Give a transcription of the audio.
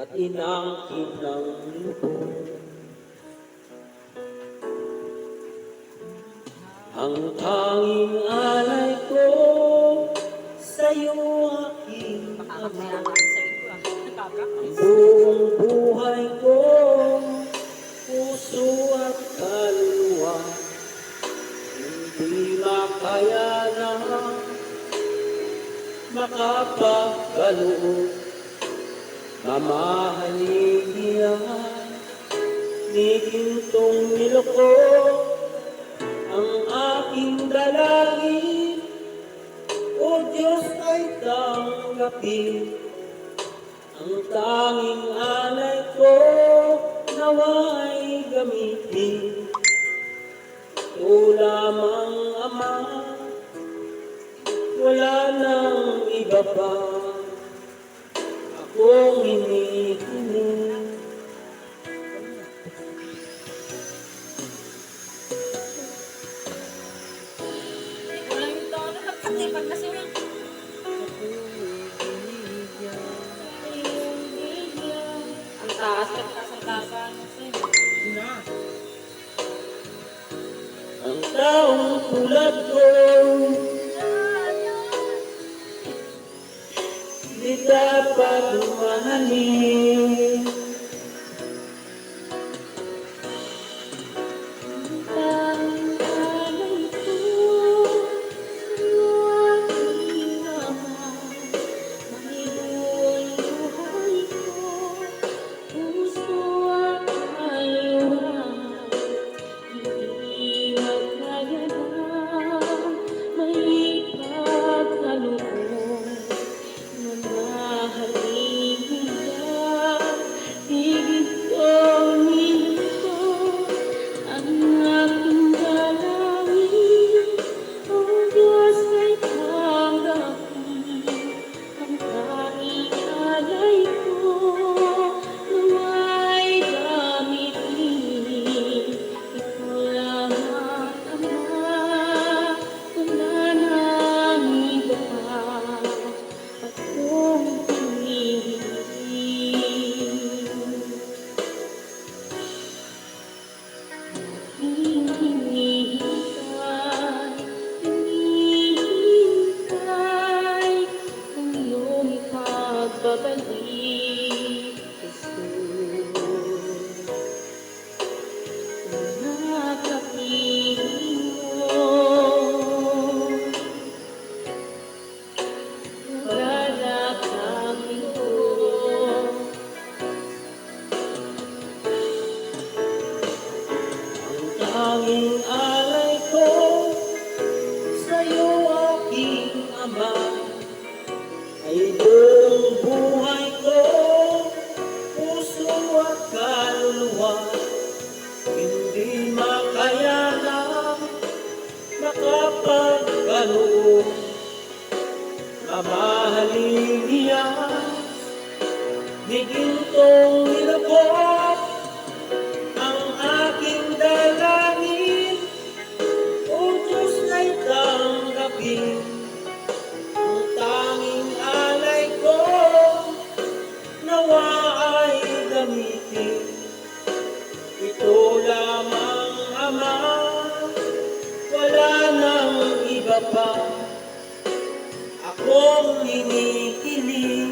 at inangkin ng lubog. Ang tanging alay ko sa'yo aking Ama. Ang buong buhay ko, puso at kaluluwa, hindi makayanan makapagkaloob. Mamahalin niya ni gintong niloko ang aking dalangin. O Diyos ay tanggapin ang tanging alay ko, nawa'y gamitin. Ito lamang Ama, wala nang iba pa akong hinihiling. Ang taas at kasangkasan. Ang taong tulad ko, di dapat mahalin. Babalik Jesus, nakapiling mo, naglalakang ko. Ang tanging alay ko sa'yo aking Ama, ay buong buhay ko, puso at kaluluwa, hindi makayanan makapagkaloob. Mamahalin niya ni gintong nilabot ang aking dalangin. O Diyos ay tanggapin ang tanging alay ko, nawa ay gamitin. Ito lamang Ama, wala nang iba pa akong hinihiling.